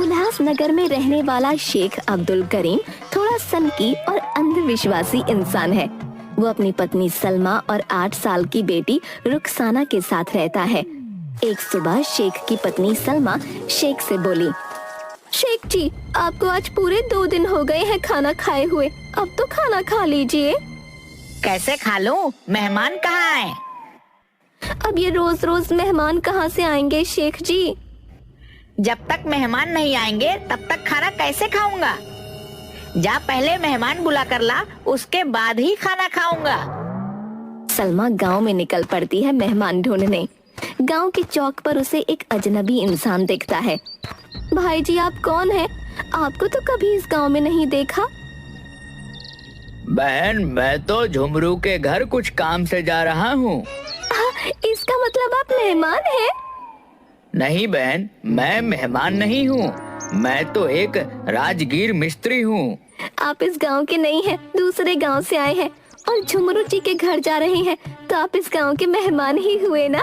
उल्लासनगर में रहने वाला शेख अब्दुल करीम थोड़ा सनकी और अंधविश्वासी इंसान है। वो अपनी पत्नी सलमा और 8 साल की बेटी रुखसाना के साथ रहता है। एक सुबह शेख की पत्नी सलमा शेख से बोली, शेख जी, आपको आज पूरे 2 दिन हो गए हैं खाना खाए हुए, अब तो खाना खा लीजिए। कैसे खा लूं? मेहमान कहाँ हैं? अब ये रोज रोज मेहमान कहाँ से आएंगे शेख जी? जब तक मेहमान नहीं आएंगे तब तक खाना कैसे खाऊंगा? जा पहले मेहमान बुला कर ला, उसके बाद ही खाना खाऊंगा। सलमा गांव में निकल पड़ती है मेहमान ढूंढने। गांव के चौक पर उसे एक अजनबी इंसान दिखता है। भाई जी, आप कौन हैं? आपको तो कभी इस गांव में नहीं देखा। बहन, मैं तो झुमरू के घर कुछ काम से जा रहा हूँ। इसका मतलब आप मेहमान हैं? नहीं बहन, मैं मेहमान नहीं हूँ, मैं तो एक राजगीर मिस्त्री हूँ। आप इस गांव के नहीं हैं, दूसरे गांव से आए हैं और झुमरू जी के घर जा रहे हैं, तो आप इस गांव के मेहमान ही हुए ना।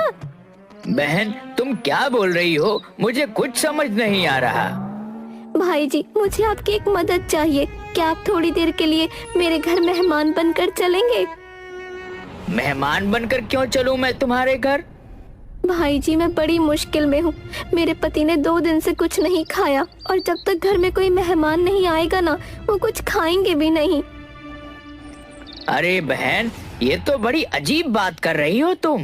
बहन, तुम क्या बोल रही हो? मुझे कुछ समझ नहीं आ रहा। भाई जी, मुझे आपकी एक मदद चाहिए। क्या आप थोड़ी देर के लिए मेरे घर मेहमान बनकर चलेंगे? मेहमान बनकर क्यों चलूं मैं तुम्हारे घर? भाई जी, मैं बड़ी मुश्किल में हूँ। मेरे पति ने 2 दिन से कुछ नहीं खाया और जब तक घर में कोई मेहमान नहीं आएगा ना, वो कुछ खाएंगे भी नहीं। अरे बहन, ये तो बड़ी अजीब बात कर रही हो तुम।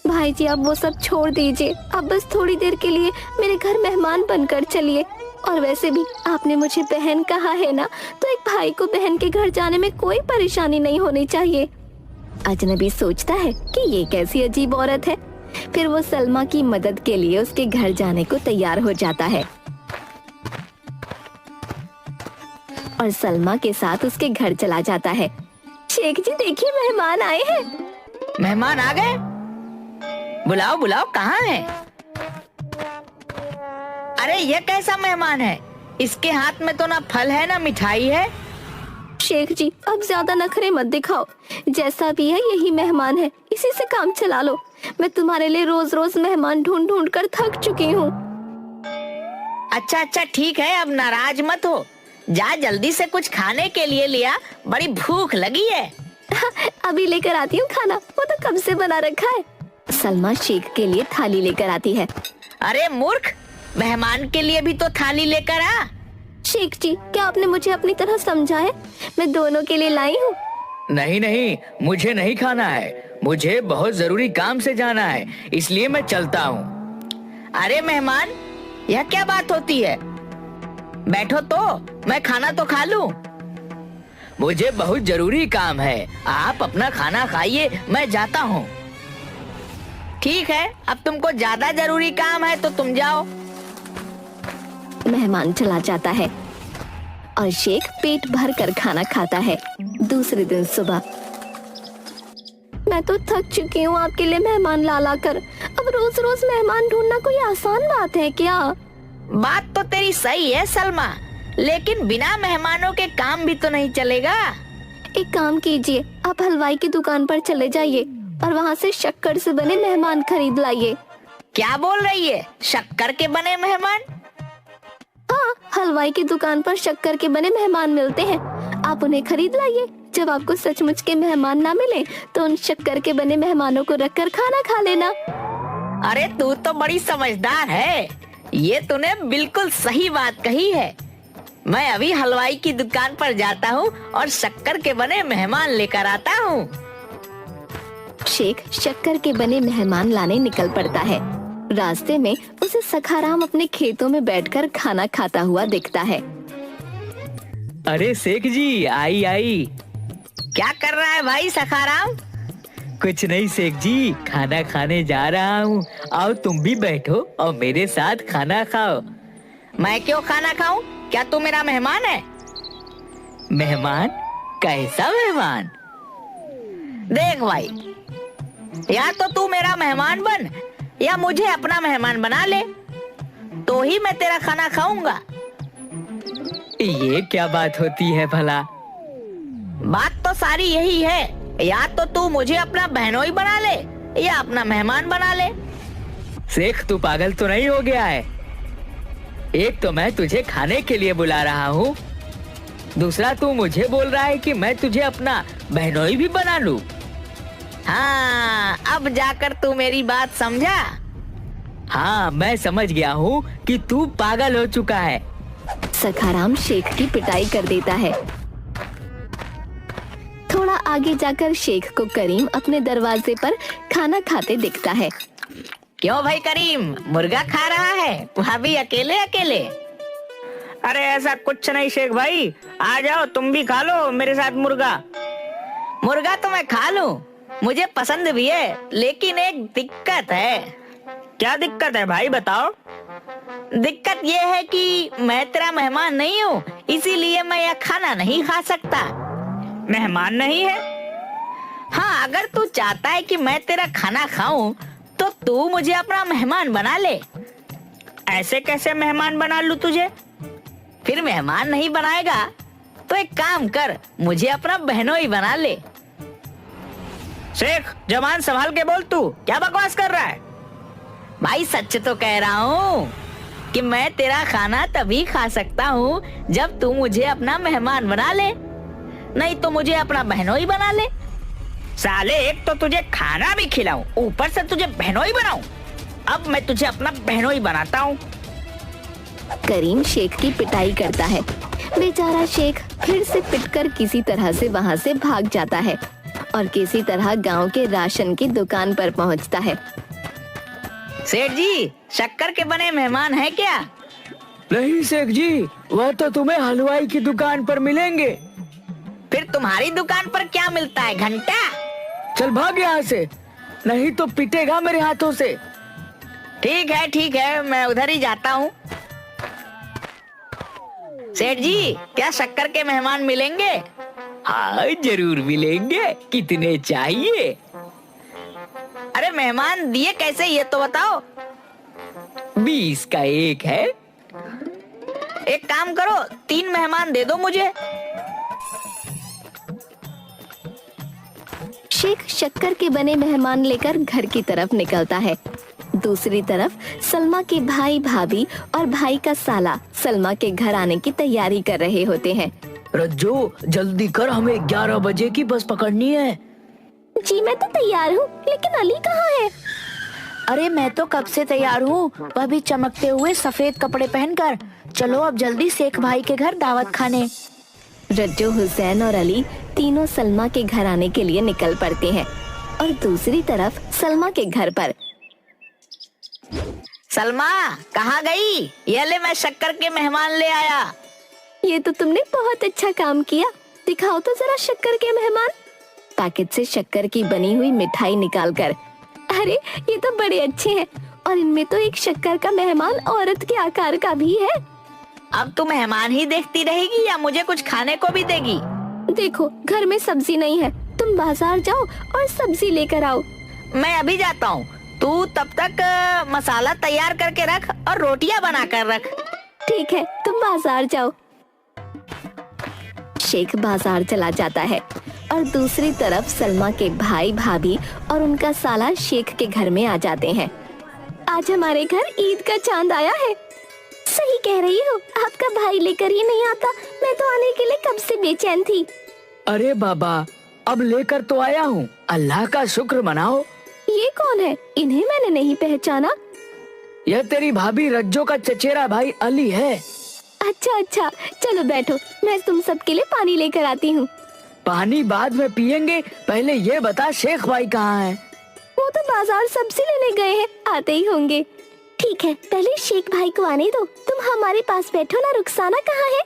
भाई जी, आप वो सब छोड़ दीजिए, आप बस थोड़ी देर के लिए मेरे घर मेहमान बनकर चलिए। और वैसे भी आपने मुझे बहन कहा है ना, तो एक भाई को बहन के घर जाने में कोई परेशानी नहीं होनी चाहिए। अजनबी सोचता है कि ये कैसी अजीब औरत है। फिर वो सलमा की मदद के लिए उसके घर जाने को तैयार हो जाता है और सलमा के साथ उसके घर चला जाता है। शेख जी, देखिए मेहमान आए हैं। मेहमान आ गए? बुलाओ बुलाओ, कहाँ है? अरे ये कैसा मेहमान है? इसके हाथ में तो ना फल है ना मिठाई है। शेख जी, अब ज्यादा नखरे मत दिखाओ। जैसा भी है यही मेहमान है, इसी से काम चला लो। मैं तुम्हारे लिए रोज रोज मेहमान ढूंढ ढूंढ कर थक चुकी हूँ। अच्छा अच्छा, ठीक है, अब नाराज मत हो। जा जल्दी से कुछ खाने के लिए लिया, बड़ी भूख लगी है। अभी लेकर आती हूँ खाना, वो तो कब से बना रखा है। सलमा शेख के लिए थाली लेकर आती है। अरे मूर्ख, मेहमान के लिए भी तो थाली लेकर आ। शेख जी, क्या आपने मुझे अपनी तरह समझा है? मैं दोनों के लिए लाई हूँ। नहीं नहीं, मुझे नहीं खाना है, मुझे बहुत जरूरी काम से जाना है, इसलिए मैं चलता हूँ। अरे मेहमान, यह क्या बात होती है? बैठो तो मैं खाना तो खा लूं। मुझे बहुत जरूरी काम है, आप अपना खाना खाइए, मैं जाता हूँ। ठीक है, अब तुमको ज्यादा जरूरी काम है तो तुम जाओ। मेहमान चला जाता है और शेख पेट भर कर खाना खाता है। दूसरे दिन सुबह, मैं तो थक चुकी हूँ आपके लिए मेहमान ला ला कर। अब रोज रोज मेहमान ढूंढना कोई आसान बात है क्या? बात तो तेरी सही है सलमा, लेकिन बिना मेहमानों के काम भी तो नहीं चलेगा। एक काम कीजिए, आप हलवाई की दुकान पर चले जाइए और वहाँ से शक्कर से बने मेहमान खरीद लाइए। क्या बोल रही है? शक्कर के बने मेहमान? हाँ, हलवाई की दुकान पर शक्कर के बने मेहमान मिलते हैं, आप उन्हें खरीद लाइए। जब आपको सचमुच के मेहमान ना मिले तो उन शक्कर के बने मेहमानों को रखकर खाना खा लेना। अरे तू तो बड़ी समझदार है, ये तूने बिल्कुल सही बात कही है। मैं अभी हलवाई की दुकान पर जाता हूँ और शक्कर के बने मेहमान लेकर आता हूँ। शेख शक्कर के बने मेहमान लाने निकल पड़ता है। रास्ते में उसे सखाराम अपने खेतों में बैठकर खाना खाता हुआ दिखता है। अरे शेख जी, आई आई। क्या कर रहा है भाई सखाराम? कुछ नहीं शेख जी, खाना खाने जा रहा हूँ, आओ तुम भी बैठो और मेरे साथ खाना खाओ। मैं क्यों खाना खाऊं? क्या तू मेरा मेहमान है? मेहमान? कैसा मेहमान? देख भाई, या तो तू मेरा मेहमान बन या मुझे अपना मेहमान बना ले, तो ही मैं तेरा खाना खाऊंगा। ये क्या बात होती है भला? बात तो सारी यही है, या तो तू मुझे अपना बहनोई बना ले या अपना मेहमान बना ले। शेख, तू पागल तो नहीं हो गया है? एक तो मैं तुझे खाने के लिए बुला रहा हूँ, दूसरा तू मुझे बोल रहा है कि मैं तुझे अपना बहनोई भी बना लूं। हाँ, अब जाकर तू मेरी बात समझा। हाँ, मैं समझ गया हूँ कि तू पागल हो चुका है। सखाराम शेख की पिटाई कर देता है। थोड़ा आगे जाकर शेख को करीम अपने दरवाजे पर खाना खाते दिखता है। क्यों भाई करीम, मुर्गा खा रहा है, वहाँ भी अकेले अकेले? अरे ऐसा कुछ नहीं शेख भाई, आ जाओ तुम भी खा लो मेरे साथ मुर्गा। मुर्गा तो मैं खा लूं, मुझे पसंद भी है, लेकिन एक दिक्कत है। क्या दिक्कत है भाई बताओ? दिक्कत ये है कि मैं तेरा मेहमान नहीं हूँ, इसीलिए मैं यह खाना नहीं खा सकता। मेहमान नहीं है? हाँ, अगर तू चाहता है कि मैं तेरा खाना खाऊं, तो तू मुझे अपना मेहमान बना ले। ऐसे कैसे मेहमान बना लूं तुझे? फिर मेहमान नहीं बनाएगा तो एक काम कर, मुझे अपना बहनोई बना ले। शेख जबान संभाल के बोल, तू क्या बकवास कर रहा है? भाई सच तो कह रहा हूँ कि मैं तेरा खाना तभी खा सकता हूँ जब तू मुझे अपना मेहमान बना ले, नहीं तो मुझे अपना बहनोई बना ले। साले, एक तो तुझे खाना भी खिलाऊं, ऊपर से तुझे बहनोई बनाऊं। अब मैं तुझे अपना बहनोई बनाता हूँ। करीम शेख की पिटाई करता है। बेचारा शेख फिर से पिटकर किसी तरह से वहाँ से भाग जाता है और किसी तरह गांव के राशन की दुकान पर पहुँचता है। सेठ जी, शक्कर के बने मेहमान है क्या? नहीं शेख जी, वह तो तुम्हें हलवाई की दुकान पर मिलेंगे। फिर तुम्हारी दुकान पर क्या मिलता है, घंटा? चल भाग यहाँ से, नहीं तो पिटेगा मेरे हाथों से। ठीक है, मैं उधर ही जाता हूँ। सेठ जी, क्या शक्कर के मेहमान मिलेंगे? हाँ जरूर मिलेंगे, कितने चाहिए? अरे मेहमान दिए कैसे, ये तो बताओ। 20 का एक है। एक काम करो, 3 मेहमान दे दो मुझे। शेख शक्कर के बने मेहमान लेकर घर की तरफ निकलता है। दूसरी तरफ सलमा के भाई भाभी और भाई का साला सलमा के घर आने की तैयारी कर रहे होते हैं। रज्जो जल्दी कर, हमें 11 बजे की बस पकड़नी है। जी मैं तो तैयार हूँ, लेकिन अली कहाँ है? अरे मैं तो कब से तैयार हूँ, वह भी चमकते हुए सफेद कपड़े पहनकर। चलो अब जल्दी शेख भाई के घर दावत खाने। रज्जो, हुसैन और अली तीनों सलमा के घर आने के लिए निकल पड़ते हैं और दूसरी तरफ सलमा के घर पर सलमा कहाँ गई? ये ले, मैं शक्कर के मेहमान ले आया। ये तो तुमने बहुत अच्छा काम किया। दिखाओ तो जरा शक्कर के मेहमान। पैकेट से शक्कर की बनी हुई मिठाई निकालकर, अरे ये तो बड़े अच्छे हैं और इनमें तो एक शक्कर का मेहमान औरत के आकार का भी है। अब तू मेहमान ही देखती रहेगी या मुझे कुछ खाने को भी देगी? देखो घर में सब्जी नहीं है, तुम बाजार जाओ और सब्जी लेकर आओ। मैं अभी जाता हूँ, तू तब तक मसाला तैयार करके रख और रोटियां बना कर रख। ठीक है, तुम बाजार जाओ। शेख बाजार चला जाता है और दूसरी तरफ सलमा के भाई भाभी और उनका साला शेख के घर में आ जाते हैं। आज हमारे घर ईद का चांद आया है। सही कह रही हो, आपका भाई लेकर ही नहीं आता। मैं तो आने के लिए कब से बेचैन थी। अरे बाबा, अब लेकर तो आया हूँ, अल्लाह का शुक्र मनाओ। ये कौन है? इन्हें मैंने नहीं पहचाना। यह तेरी भाभी रज्जो का चचेरा भाई अली है। अच्छा, चलो बैठो, मैं तुम सबके लिए पानी लेकर आती हूँ। पानी बाद में पियेंगे, पहले ये बता शेख भाई कहाँ है? वो तो बाजार सब्जी लेने गए हैं, आते ही होंगे। ठीक है, पहले शेख भाई को आने दो। तुम हमारे पास बैठो ना। रुखसाना कहाँ है?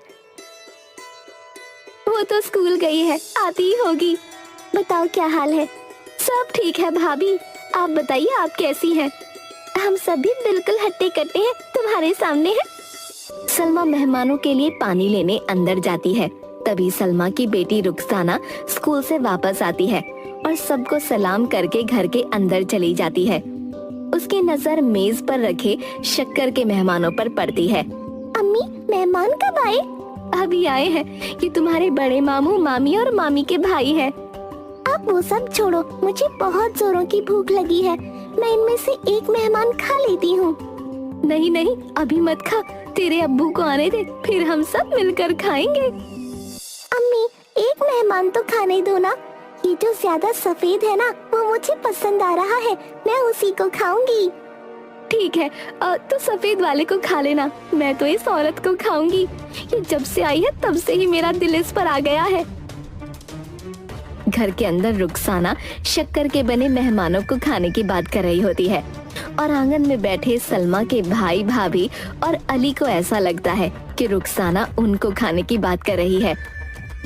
वो तो स्कूल गई है, आती ही होगी। बताओ क्या हाल है? सब ठीक है भाभी, आप बताइए आप कैसी हैं? हम सभी बिल्कुल हट्टे कट्टे हैं, तुम्हारे सामने है। सलमा मेहमानों के लिए पानी लेने अंदर जाती है। तभी सलमा की बेटी रुखसाना स्कूल से वापस आती है और सबको सलाम करके घर के अंदर चली जाती है। उसकी नजर मेज पर रखे शक्कर के मेहमानों पर पड़ती है। अम्मी, मेहमान कब आए? अभी आए हैं, ये तुम्हारे बड़े मामू, मामी और मामी के भाई हैं। आप वो सब छोड़ो, मुझे बहुत जोरों की भूख लगी है। मैं इनमें से एक मेहमान खा लेती हूँ। नहीं, अभी मत खा, तेरे अब्बू को आने दे, फिर हम सब मिलकर खाएंगे। अम्मी, एक मेहमान तो खाने दो ना। ये जो ज्यादा सफेद है ना, वो मुझे पसंद आ रहा है, मैं उसी को खाऊंगी। ठीक है, तो सफेद वाले को खा लेना, मैं तो इस औरत को खाऊंगी। ये जब से आई है तब से ही मेरा दिल इस पर आ गया है। घर के अंदर रुखसाना शक्कर के बने मेहमानों को खाने की बात कर रही होती है और आंगन में बैठे सलमा के भाई भाभी और अली को ऐसा लगता है कि रुखसाना उनको खाने की बात कर रही है।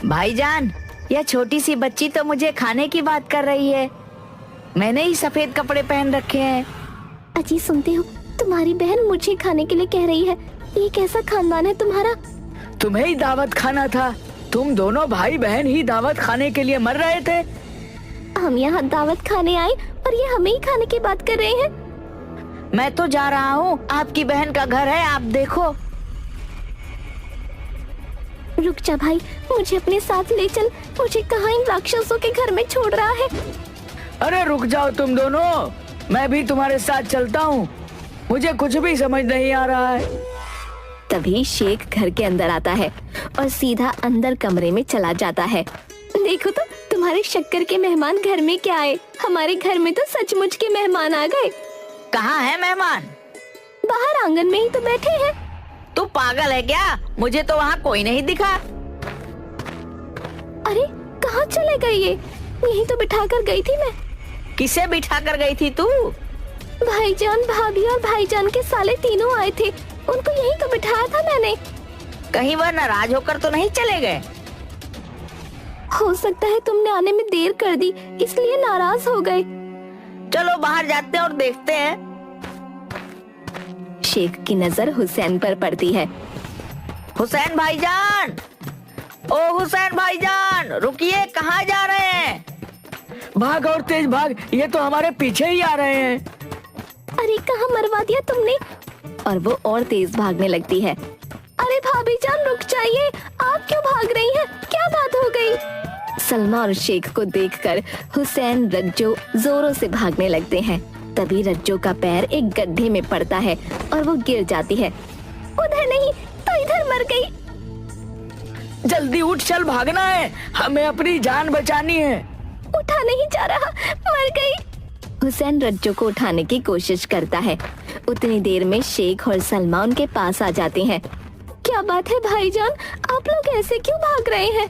भाईजान, यह छोटी सी बच्ची तो मुझे खाने की बात कर रही है। मैंने ही सफेद कपड़े पहन रखे हैं। अजी, सुनते हो, तुम्हारी बहन मुझे खाने के लिए कह रही है। ये कैसा खानदान है तुम्हारा? तुम्हें ही दावत खाना था। तुम दोनों भाई बहन ही दावत खाने के लिए मर रहे थे। हम यहाँ दावत खाने आए और ये हमें ही खाने की बात कर रहे हैं। मैं तो जा रहा हूँ, आपकी बहन का घर है, आप देखो। रुक जा भाई, मुझे अपने साथ ले चल। मुझे कहाँ इन राक्षसों के घर में छोड़ रहा है? अरे रुक जाओ तुम दोनों, मैं भी तुम्हारे साथ चलता हूँ। मुझे कुछ भी समझ नहीं आ रहा है। तभी शेख घर के अंदर आता है और सीधा अंदर कमरे में चला जाता है। देखो तो, तुम्हारे शक्कर के मेहमान घर में क्या आए। हमारे घर में तो सचमुच के मेहमान आ गए। कहाँ है मेहमान? बाहर आंगन में ही तो बैठे हैं। तू पागल है क्या? मुझे तो वहाँ कोई नहीं दिखा। अरे कहाँ चले गए ये? यहीं तो बिठा कर गई थी मैं। किसे बिठा कर गई थी तू? भाईजान, भाभी और भाईजान के साले तीनों आए थे, उनको यहीं तो बिठाया था मैंने। कहीं वह नाराज होकर तो नहीं चले गए? हो सकता है तुमने आने में देर कर दी, इसलिए नाराज हो गए। चलो बाहर जाते हैं और देखते हैं। शेख की नजर हुसैन पर पड़ती है। हुसैन भाईजान, ओ हुसैन भाईजान, रुकिए, कहाँ जा रहे हैं? भाग और तेज भाग, ये तो हमारे पीछे ही आ रहे हैं। अरे कहाँ मरवा दिया तुमने? और वो और तेज भागने लगती है। अरे भाभी जान, रुक जाइए, आप क्यों भाग रही हैं? क्या बात हो गई? सलमा और शेख को देखकर हुसैन रज्जो जोरों से भागने लगते हैं। तभी रज्जो का पैर एक गड्ढे में पड़ता है और वो गिर जाती है। उधर नहीं तो इधर मर गई। जल्दी उठ, चल, भागना है, हमें अपनी जान बचानी है। उठा नहीं जा रहा, मर गई। हुसैन रज्जो को उठाने की कोशिश करता है। उतनी देर में शेख और सलमा उनके पास आ जाते हैं। क्या बात है भाईजान, आप लोग ऐसे क्यों भाग रहे हैं?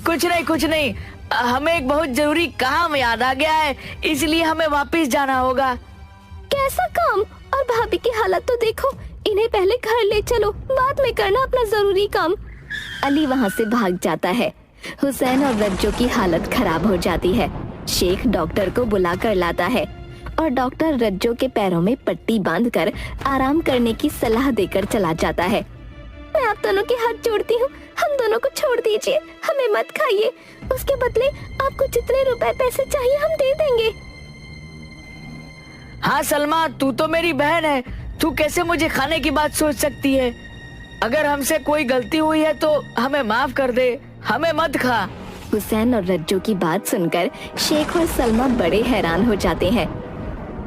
कुछ नहीं, हमें एक बहुत जरूरी काम याद आ गया है, इसलिए हमें वापस जाना होगा। कैसा काम? और भाभी की हालत तो देखो, इन्हें पहले घर ले चलो, बाद में करना अपना जरूरी काम। अली वहाँ से भाग जाता है। हुसैन और रज्जो की हालत खराब हो जाती है। शेख डॉक्टर को बुला कर लाता है और डॉक्टर रज्जो के पैरों में पट्टी बांधकर आराम करने की सलाह देकर चला जाता है। मैं आप दोनों के हाथ जोड़ती हूँ, हम दोनों को छोड़ दीजिए, हमें मत खाइए। उसके बदले आपको जितने रुपए पैसे चाहिए हम दे देंगे। हाँ सलमा, तू तो मेरी बहन है, तू कैसे मुझे खाने की बात सोच सकती है? अगर हमसे कोई गलती हुई है तो हमें माफ कर दे, हमें मत खा। हुसैन और रज्जो की बात सुनकर शेख और सलमा बड़े हैरान हो जाते हैं।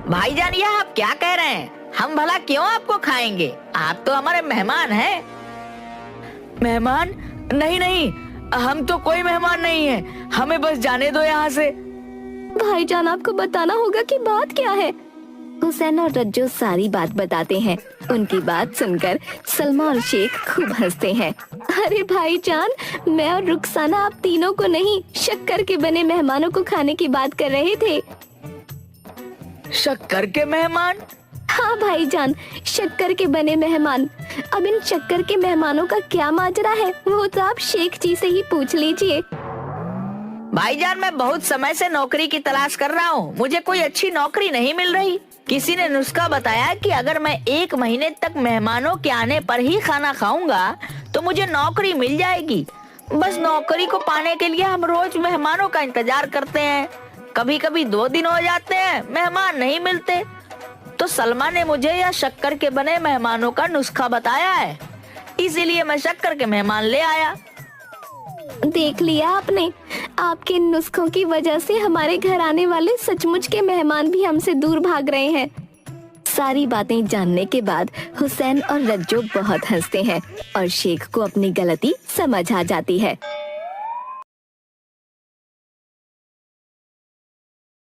भाईजान, यह आप क्या कह रहे हैं? हम भला क्यों आपको खाएंगे? आप तो हमारे मेहमान हैं। मेहमान? नहीं, हम तो कोई मेहमान नहीं है, हमें बस जाने दो यहाँ से। भाईजान, आपको बताना होगा कि बात क्या है। हुसैन और रज्जो सारी बात बताते हैं। उनकी बात सुनकर सलमा और शेख खूब हंसते हैं। अरे भाईजान, मैं और रुखसाना आप तीनों को नहीं, शक्कर के बने मेहमानों को खाने की बात कर रहे थे। शक्कर के मेहमान? हाँ भाईजान, शक्कर के बने मेहमान। अब इन शक्कर के मेहमानों का क्या माजरा है वो तो आप शेख जी से ही पूछ लीजिए। भाईजान, मैं बहुत समय से नौकरी की तलाश कर रहा हूँ, मुझे कोई अच्छी नौकरी नहीं मिल रही। किसी ने नुस्खा बताया कि अगर मैं 1 महीने तक मेहमानों के आने पर ही खाना खाऊंगा तो मुझे नौकरी मिल जाएगी। बस नौकरी को पाने के लिए हम रोज मेहमानों का इंतजार करते हैं, कभी कभी 2 दिन हो जाते हैं, मेहमान नहीं मिलते। तो सलमा ने मुझे यह शक्कर के बने मेहमानों का नुस्खा बताया है, इसीलिए मैं शक्कर के मेहमान ले आया। देख लिया आपने, आपके इन नुस्खों की वजह से हमारे घर आने वाले सचमुच के मेहमान भी हमसे दूर भाग रहे हैं। सारी बातें जानने के बाद हुसैन और रज्जो बहुत हंसते हैं और शेख को अपनी गलती समझ आ जाती है।